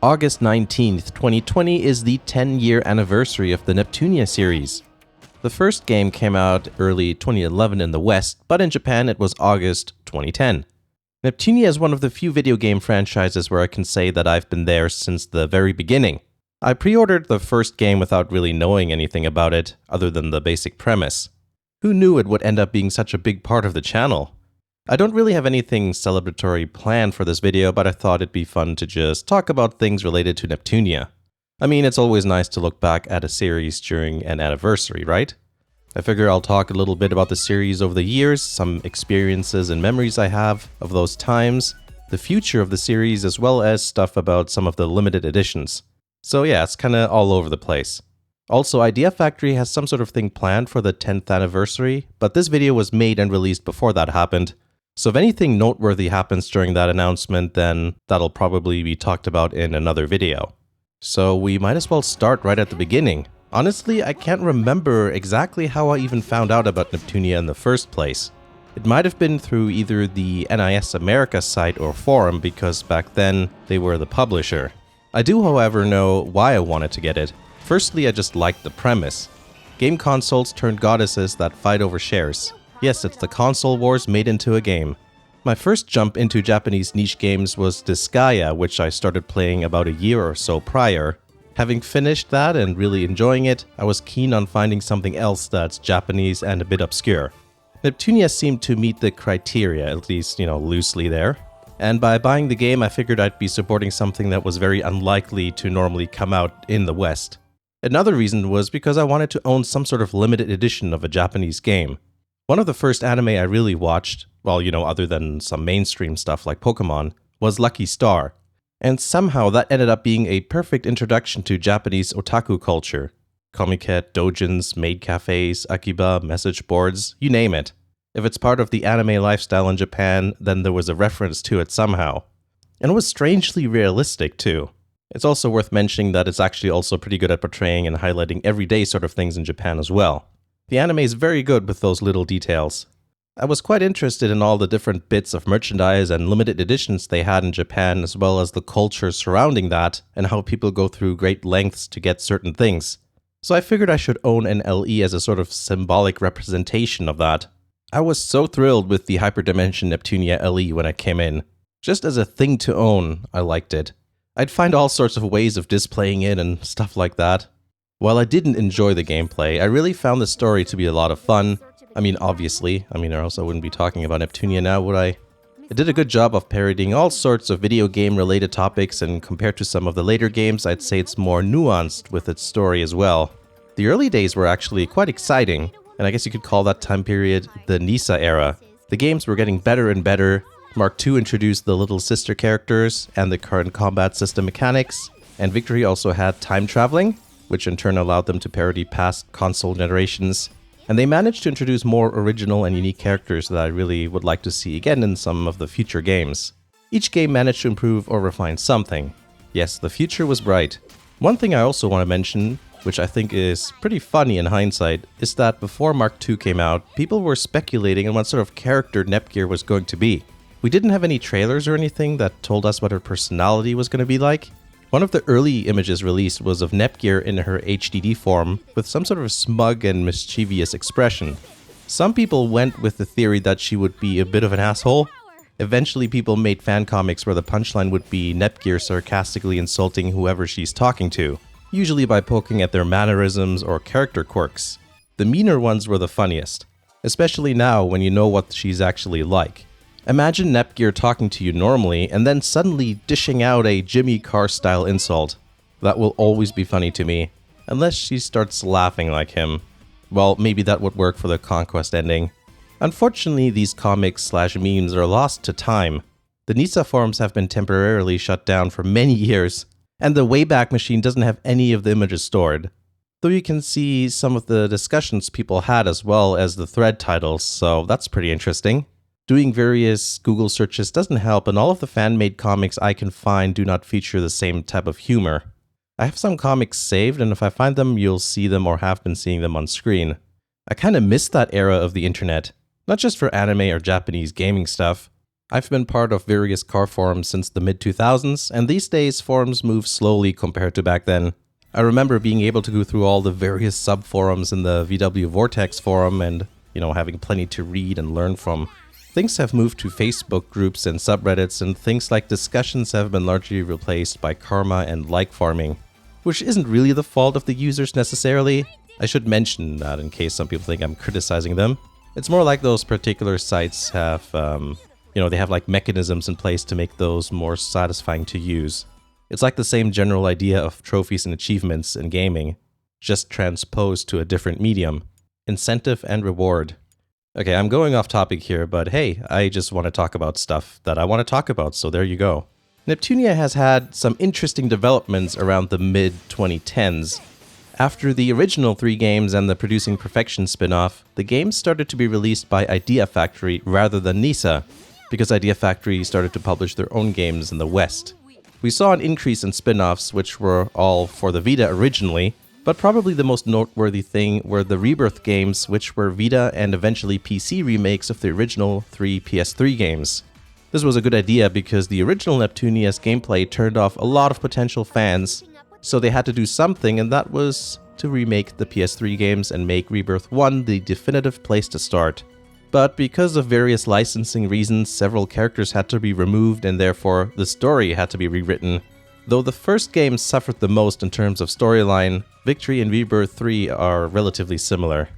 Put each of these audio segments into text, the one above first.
August 19th, 2020 is the 10-year anniversary of the Neptunia series. The first game came out early 2011 in the West, but in Japan it was August 2010. Neptunia is one of the few video game franchises where I can say that I've been there since the very beginning. I pre-ordered the first game without really knowing anything about it, other than the basic premise. Who knew it would end up being such a big part of the channel? I don't really have anything celebratory planned for this video, but I thought it'd be fun to just talk about things related to Neptunia. I mean, it's always nice to look back at a series during an anniversary, right? I figure I'll talk a little bit about the series over the years, some experiences and memories I have of those times, the future of the series, as well as stuff about some of the limited editions. So yeah, it's kinda all over the place. Also, Idea Factory has some sort of thing planned for the 10th anniversary, but this video was made and released before that happened. So if anything noteworthy happens during that announcement, then that'll probably be talked about in another video. So we might as well start right at the beginning. Honestly, I can't remember exactly how I even found out about Neptunia in the first place. It might have been through either the NIS America site or forum, because back then they were the publisher. I do, however, know why I wanted to get it. Firstly, I just liked the premise. Game consoles turned goddesses that fight over shares. Yes, it's the console wars made into a game. My first jump into Japanese niche games was Disgaea, which I started playing about a year or so prior. Having finished that and really enjoying it, I was keen on finding something else that's Japanese and a bit obscure. Neptunia seemed to meet the criteria, at least, loosely there. And by buying the game, I figured I'd be supporting something that was very unlikely to normally come out in the West. Another reason was because I wanted to own some sort of limited edition of a Japanese game. One of the first anime I really watched, well, other than some mainstream stuff like Pokemon, was Lucky Star. And somehow that ended up being a perfect introduction to Japanese otaku culture. Comiket, dojins, maid cafes, akiba, message boards, you name it. If it's part of the anime lifestyle in Japan, then there was a reference to it somehow. And it was strangely realistic too. It's also worth mentioning that it's actually also pretty good at portraying and highlighting everyday sort of things in Japan as well. The anime is very good with those little details. I was quite interested in all the different bits of merchandise and limited editions they had in Japan, as well as the culture surrounding that and how people go through great lengths to get certain things. So I figured I should own an LE as a sort of symbolic representation of that. I was so thrilled with the Hyperdimension Neptunia LE when it came in. Just as a thing to own, I liked it. I'd find all sorts of ways of displaying it and stuff like that. While I didn't enjoy the gameplay, I really found the story to be a lot of fun. Obviously, or else I wouldn't be talking about Neptunia now, would I? It did a good job of parodying all sorts of video game related topics, and compared to some of the later games, I'd say it's more nuanced with its story as well. The early days were actually quite exciting, and I guess you could call that time period the Nisa era. The games were getting better and better. Mark II introduced the little sister characters and the current combat system mechanics, and Victory also had time traveling, which in turn allowed them to parody past console generations. And they managed to introduce more original and unique characters that I really would like to see again in some of the future games. Each game managed to improve or refine something. Yes, the future was bright. One thing I also want to mention, which I think is pretty funny in hindsight, is that before Mark II came out, people were speculating on what sort of character Nepgear was going to be. We didn't have any trailers or anything that told us what her personality was going to be like. One of the early images released was of Nepgear in her HDD form with some sort of smug and mischievous expression. Some people went with the theory that she would be a bit of an asshole. Eventually people made fan comics where the punchline would be Nepgear sarcastically insulting whoever she's talking to, usually by poking at their mannerisms or character quirks. The meaner ones were the funniest, especially now when you know what she's actually like. Imagine Nepgear talking to you normally and then suddenly dishing out a Jimmy Carr-style insult. That will always be funny to me, unless she starts laughing like him. Well, maybe that would work for the Conquest ending. Unfortunately, these comics/memes are lost to time. The Nisa forums have been temporarily shut down for many years, and the Wayback Machine doesn't have any of the images stored. Though you can see some of the discussions people had as well as the thread titles, so that's pretty interesting. Doing various Google searches doesn't help, and all of the fan-made comics I can find do not feature the same type of humor. I have some comics saved, and if I find them, you'll see them or have been seeing them on screen. I kinda miss that era of the internet, not just for anime or Japanese gaming stuff, I've been part of various car forums since the mid-2000s, and these days forums move slowly compared to back then. I remember being able to go through all the various sub-forums in the VW Vortex forum and, having plenty to read and learn from. Things have moved to Facebook groups and subreddits, and things like discussions have been largely replaced by karma and like farming, which isn't really the fault of the users necessarily. I should mention that in case some people think I'm criticizing them. It's more like those particular sites have, they have like mechanisms in place to make those more satisfying to use. It's like the same general idea of trophies and achievements in gaming, just transposed to a different medium. Incentive and reward. Okay, I'm going off topic here, but hey, I just want to talk about stuff that I want to talk about, so there you go. Neptunia has had some interesting developments around the mid-2010s. After the original 3 games and the Producing Perfection spin-off, the games started to be released by Idea Factory rather than NISA, because Idea Factory started to publish their own games in the West. We saw an increase in spin-offs, which were all for the Vita originally, but probably the most noteworthy thing were the Rebirth games, which were Vita and eventually PC remakes of the original 3 PS3 games. This was a good idea because the original Neptunia's gameplay turned off a lot of potential fans, so they had to do something, and that was to remake the PS3 games and make Rebirth 1 the definitive place to start. But because of various licensing reasons, several characters had to be removed and therefore the story had to be rewritten. Though the first game suffered the most in terms of storyline, Victory and Rebirth 3 are relatively similar.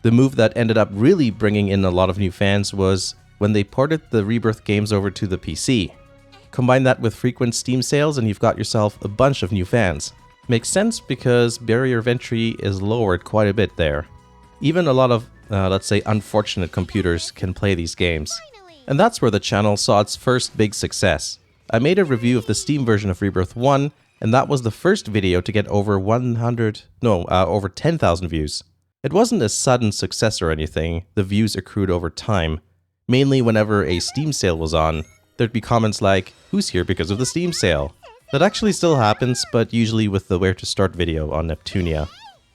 The move that ended up really bringing in a lot of new fans was when they ported the Rebirth games over to the PC. Combine that with frequent Steam sales and you've got yourself a bunch of new fans. Makes sense because barrier of entry is lowered quite a bit there. Even a lot of, let's say, unfortunate computers can play these games. And that's where the channel saw its first big success. I made a review of the Steam version of Rebirth 1, and that was the first video to get over 10,000 views. It wasn't a sudden success or anything, the views accrued over time. Mainly whenever a Steam sale was on, there'd be comments like, "Who's here because of the Steam sale?" That actually still happens, but usually with the Where to Start video on Neptunia.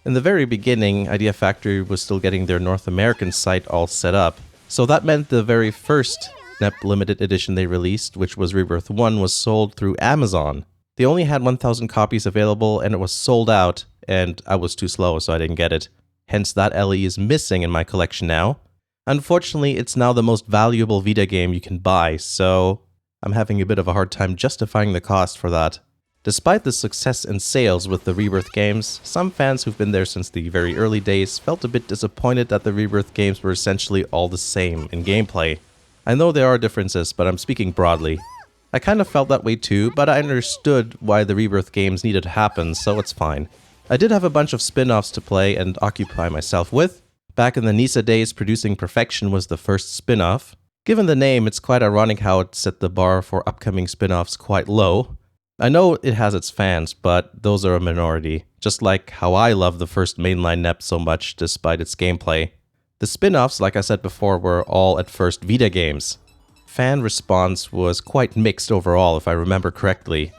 In the very beginning, Idea Factory was still getting their North American site all set up, so that meant the very first Nep limited edition they released, which was Rebirth 1, was sold through Amazon. They only had 1,000 copies available and it was sold out, and I was too slow so I didn't get it. Hence that LE is missing in my collection now. Unfortunately, it's now the most valuable Vita game you can buy, so I'm having a bit of a hard time justifying the cost for that. Despite the success in sales with the Rebirth games, some fans who've been there since the very early days felt a bit disappointed that the Rebirth games were essentially all the same in gameplay. I know there are differences, but I'm speaking broadly. I kind of felt that way too, but I understood why the Rebirth games needed to happen, so it's fine. I did have a bunch of spin-offs to play and occupy myself with. Back in the NISA days, Producing Perfection was the first spin-off. Given the name, it's quite ironic how it set the bar for upcoming spin-offs quite low. I know it has its fans, but those are a minority, just like how I love the first mainline Nep so much despite its gameplay. The spin-offs, like I said before, were all at first Vita games. Fan response was quite mixed overall, if I remember correctly.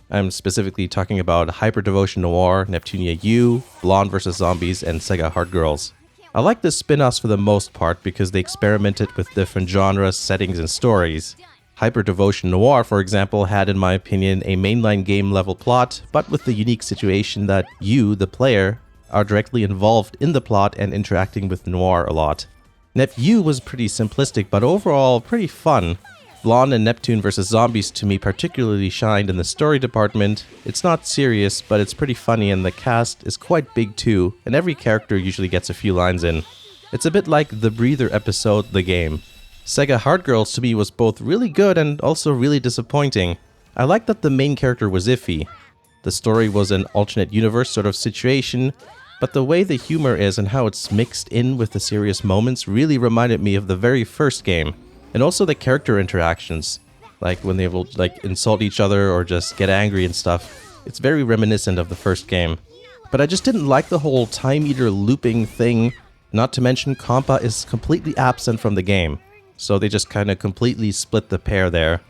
I'm specifically talking about Hyper Devotion Noir, Neptunia U, Blonde vs. Zombies, and Sega Hard Girls. I like the spin-offs for the most part because they experimented with different genres, settings, and stories. Hyper Devotion Noir, for example, had, in my opinion, a mainline game-level plot, but with the unique situation that you, the player, are directly involved in the plot and interacting with Noir a lot. Nep U was pretty simplistic, but overall pretty fun. Blonde and Neptune vs. Zombies to me particularly shined in the story department. It's not serious, but it's pretty funny and the cast is quite big too, and every character usually gets a few lines in. It's a bit like the Breather episode, The Game. Sega Hard Girls to me was both really good and also really disappointing. I liked that the main character was iffy. The story was an alternate universe sort of situation, but the way the humor is and how it's mixed in with the serious moments really reminded me of the very first game. And also the character interactions, like when they will insult each other or just get angry and stuff. It's very reminiscent of the first game. But I just didn't like the whole time eater looping thing, not to mention Compa is completely absent from the game. So they just kind of completely split the pair there.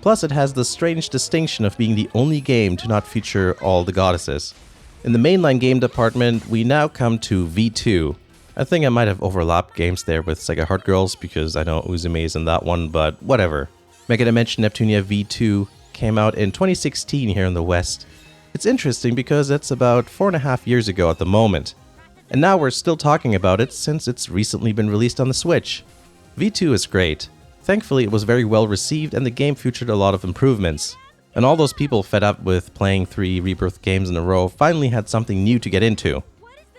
Plus it has the strange distinction of being the only game to not feature all the goddesses. In the mainline game department, we now come to V2. I think I might have overlapped games there with Sega Hard Girls because I know Uzume is in that one, but whatever. Mega Dimension Neptunia V2 came out in 2016 here in the West. It's interesting because it's about 4.5 years ago at the moment. And now we're still talking about it since it's recently been released on the Switch. V2 is great. Thankfully, it was very well received and the game featured a lot of improvements. And all those people fed up with playing 3 Rebirth games in a row finally had something new to get into.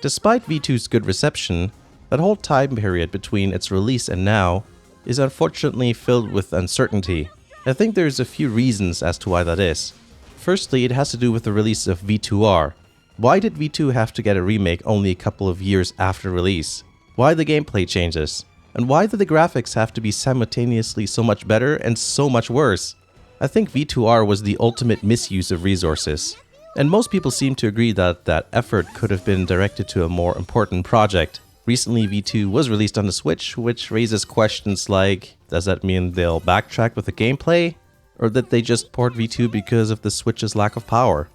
Despite V2's good reception, that whole time period between its release and now is unfortunately filled with uncertainty. I think there's a few reasons as to why that is. Firstly, it has to do with the release of V2R. Why did V2 have to get a remake only a couple of years after release? Why the gameplay changes? And why did the graphics have to be simultaneously so much better and so much worse? I think V2R was the ultimate misuse of resources. And most people seem to agree that that effort could have been directed to a more important project. Recently, V2 was released on the Switch, which raises questions like, does that mean they'll backtrack with the gameplay? Or that they just port V2 because of the Switch's lack of power?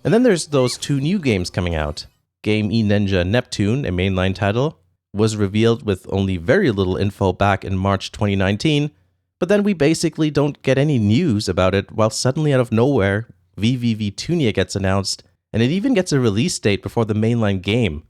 And then there's those 2 new games coming out. Game E-Ninja Neptune, a mainline title, was revealed with only very little info back in March 2019, but then we basically don't get any news about it, while suddenly out of nowhere, VVVtunia gets announced, and it even gets a release date before the mainline game.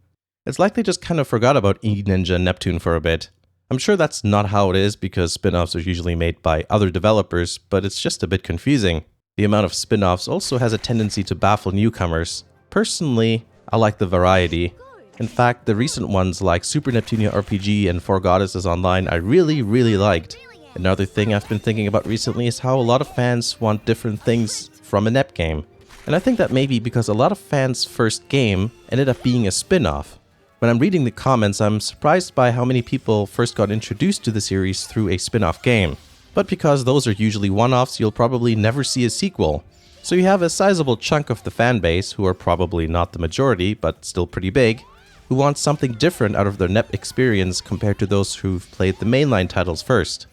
It's like they just kind of forgot about E-Ninja Neptune for a bit. I'm sure that's not how it is because spin-offs are usually made by other developers, but it's just a bit confusing. The amount of spin-offs also has a tendency to baffle newcomers. Personally, I like the variety. In fact, the recent ones like Super Neptunia RPG and Four Goddesses Online I really liked. Another thing I've been thinking about recently is how a lot of fans want different things from a Nep game. And I think that may be because a lot of fans' first game ended up being a spin-off. When I'm reading the comments, I'm surprised by how many people first got introduced to the series through a spin-off game. But because those are usually one-offs, you'll probably never see a sequel. So you have a sizable chunk of the fanbase, who are probably not the majority, but still pretty big, who want something different out of their Nep experience compared to those who've played the mainline titles first.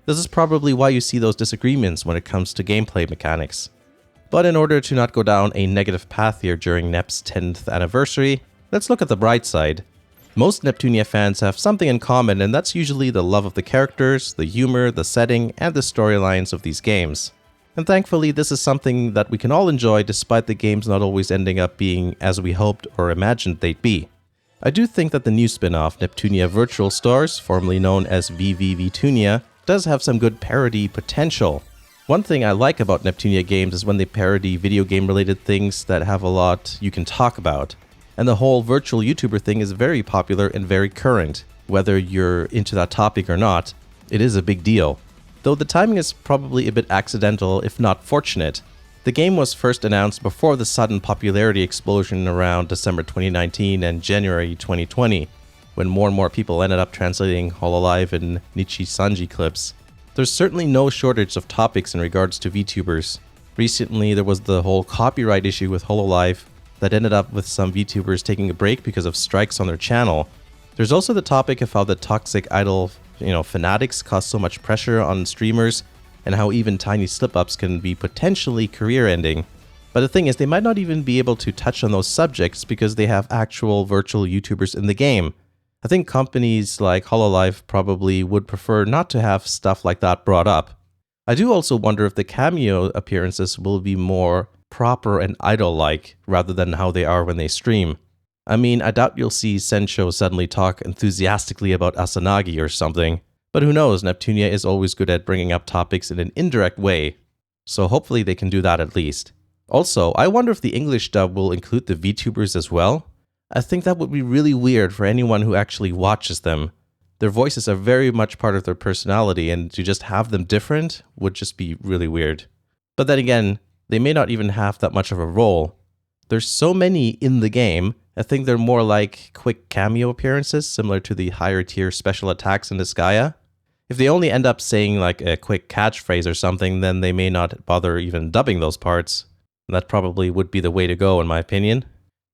This is probably why you see those disagreements when it comes to gameplay mechanics. But in order to not go down a negative path here during Nep's 10th anniversary, let's look at the bright side. Most Neptunia fans have something in common, and that's usually the love of the characters, the humor, the setting, and the storylines of these games. And thankfully, this is something that we can all enjoy despite the games not always ending up being as we hoped or imagined they'd be. I do think that the new spin-off, Neptunia Virtual Stars, formerly known as VVVtunia, does have some good parody potential. One thing I like about Neptunia games is when they parody video game related things that have a lot you can talk about. And the whole virtual YouTuber thing is very popular and very current. Whether you're into that topic or not, it is a big deal. Though the timing is probably a bit accidental, if not fortunate. The game was first announced before the sudden popularity explosion around December 2019 and January 2020, when more and more people ended up translating Hololive and Nichi Sanji clips. There's certainly no shortage of topics in regards to VTubers. Recently, there was the whole copyright issue with Hololive that ended up with some VTubers taking a break because of strikes on their channel. There's also the topic of how the toxic idol, fanatics cause so much pressure on streamers, and how even tiny slip-ups can be potentially career-ending. But the thing is, they might not even be able to touch on those subjects because they have actual virtual YouTubers in the game. I think companies like Hololive probably would prefer not to have stuff like that brought up. I do also wonder if the cameo appearances will be more proper and idol-like rather than how they are when they stream. I mean, I doubt you'll see Sensho suddenly talk enthusiastically about Asanagi or something, but who knows, Neptunia is always good at bringing up topics in an indirect way, so hopefully they can do that at least. Also, I wonder if the English dub will include the VTubers as well. I think that would be really weird for anyone who actually watches them. Their voices are very much part of their personality, and to just have them different would just be really weird. But then again, they may not even have that much of a role. There's so many in the game, I think they're more like quick cameo appearances, similar to the higher tier special attacks in Disgaea. If they only end up saying like a quick catchphrase or something, then they may not bother even dubbing those parts. That probably would be the way to go in my opinion.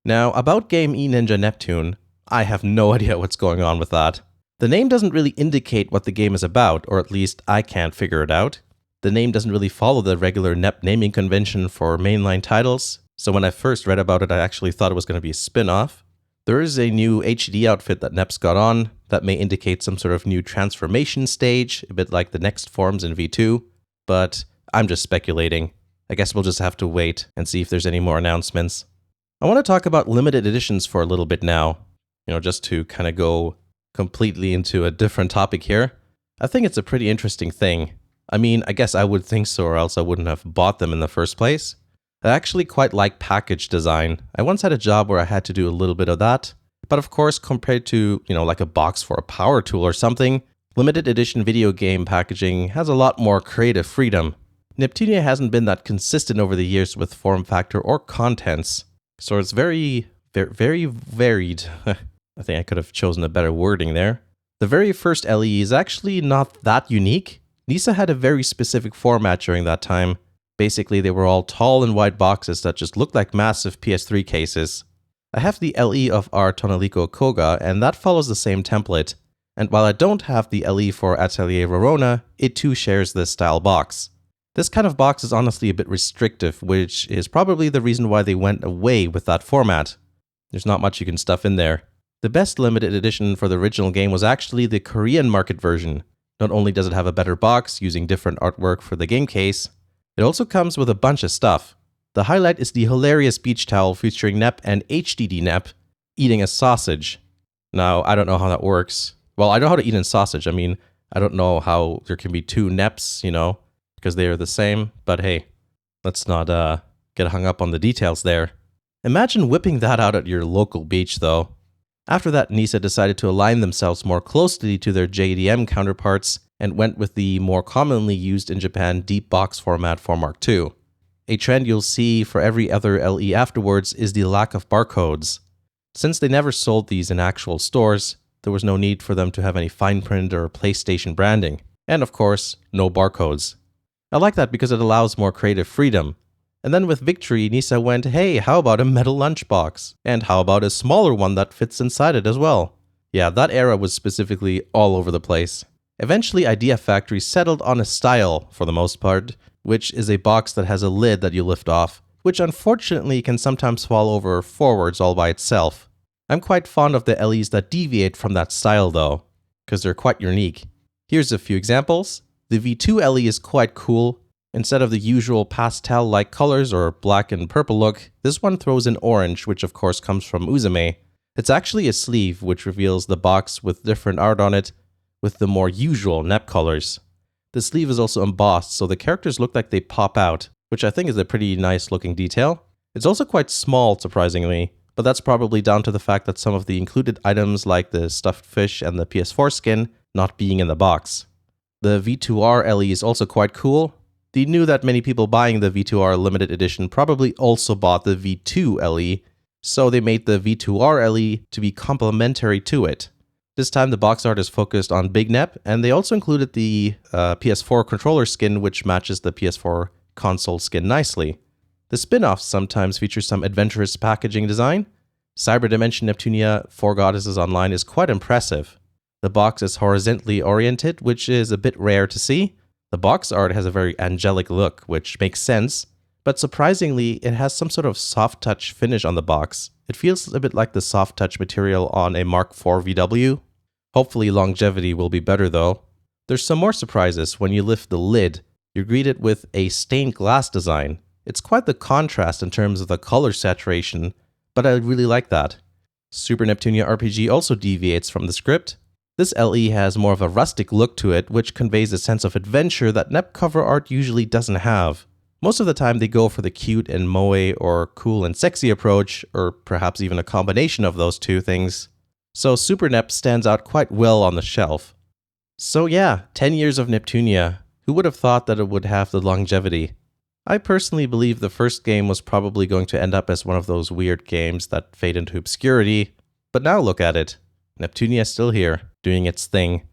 Now, about game E-Ninja Neptune, I have no idea what's going on with that. The name doesn't really indicate what the game is about, or at least I can't figure it out. The name doesn't really follow the regular Nep naming convention for mainline titles, so when I first read about it I actually thought it was going to be a spin-off. There is a new HD outfit that Nep's got on that may indicate some sort of new transformation stage, a bit like the next forms in V2. but I'm just speculating. I guess we'll just have to wait and see if there's any more announcements. I want to talk about limited editions for a little bit now, just to kind of go completely into a different topic here. I think it's a pretty interesting thing. I mean, I guess I would think so, or else I wouldn't have bought them in the first place. I actually quite like package design. I once had a job where I had to do a little bit of that. But of course, compared to, like a box for a power tool or something, limited edition video game packaging has a lot more creative freedom. Neptunia hasn't been that consistent over the years with form factor or contents, so it's very, very varied. I think I could have chosen a better wording there. The very first LE is actually not that unique. NISA had a very specific format during that time. Basically, they were all tall and wide boxes that just looked like massive PS3 cases. I have the LE of our Tonelico Koga, and that follows the same template. And while I don't have the LE for Atelier Rorona, it too shares this style box. This kind of box is honestly a bit restrictive, which is probably the reason why they went away with that format. There's not much you can stuff in there. The best limited edition for the original game was actually the Korean market version. Not only does it have a better box using different artwork for the game case, it also comes with a bunch of stuff. The highlight is the hilarious beach towel featuring Nep and HDD Nep eating a sausage. Now, I don't know how that works. Well, I know how to eat a sausage. I mean, I don't know how there can be two Neps, because they are the same. But hey, let's not get hung up on the details there. Imagine whipping that out at your local beach, though. After that, NISA decided to align themselves more closely to their JDM counterparts and went with the more commonly used in Japan deep box format for Mark II. A trend you'll see for every other LE afterwards is the lack of barcodes. Since they never sold these in actual stores, there was no need for them to have any fine print or PlayStation branding. And of course, no barcodes. I like that because it allows more creative freedom. And then with Victory, NISA went, hey, how about a metal lunchbox? And how about a smaller one that fits inside it as well? Yeah, that era was specifically all over the place. Eventually, Idea Factory settled on a style, for the most part, which is a box that has a lid that you lift off, which unfortunately can sometimes fall over forwards all by itself. I'm quite fond of the LEs that deviate from that style though, because they're quite unique. Here's a few examples. The V2 LE is quite cool. Instead of the usual pastel-like colors or black and purple look, this one throws in orange, which of course comes from Uzume. It's actually a sleeve, which reveals the box with different art on it, with the more usual Nep colors. The sleeve is also embossed, so the characters look like they pop out, which I think is a pretty nice looking detail. It's also quite small, surprisingly, but that's probably down to the fact that some of the included items like the stuffed fish and the PS4 skin not being in the box. The V2R LE is also quite cool. They knew that many people buying the V2R limited edition probably also bought the V2 LE, so they made the V2R LE to be complementary to it. This time the box art is focused on Big Nep, and they also included the PS4 controller skin, which matches the PS4 console skin nicely. The spin-offs sometimes feature some adventurous packaging design. Cyber Dimension Neptunia 4 Goddesses Online is quite impressive. The box is horizontally oriented, which is a bit rare to see. The box art has a very angelic look, which makes sense, but surprisingly, it has some sort of soft touch finish on the box. It feels a bit like the soft touch material on a Mark IV VW. Hopefully longevity will be better though. There's some more surprises. When you lift the lid, you're greeted with a stained glass design. It's quite the contrast in terms of the color saturation, but I really like that. Super Neptunia RPG also deviates from the script. This LE has more of a rustic look to it, which conveys a sense of adventure that Nep cover art usually doesn't have. Most of the time they go for the cute and moe or cool and sexy approach, or perhaps even a combination of those two things. So Super Nep stands out quite well on the shelf. So yeah, 10 years of Neptunia. Who would have thought that it would have the longevity? I personally believe the first game was probably going to end up as one of those weird games that fade into obscurity. But now look at it. Neptunia is still here, doing its thing.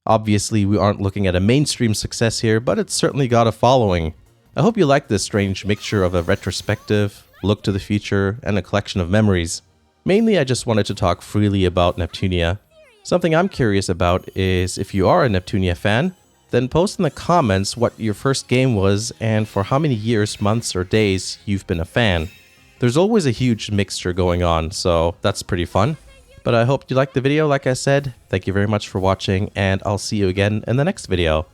Obviously, we aren't looking at a mainstream success here, but it's certainly got a following. I hope you like this strange mixture of a retrospective, look to the future, and a collection of memories. Mainly, I just wanted to talk freely about Neptunia. Something I'm curious about is, if you are a Neptunia fan, then post in the comments what your first game was and for how many years, months, or days you've been a fan. There's always a huge mixture going on, so that's pretty fun. But I hope you liked the video, like I said. Thank you very much for watching, and I'll see you again in the next video.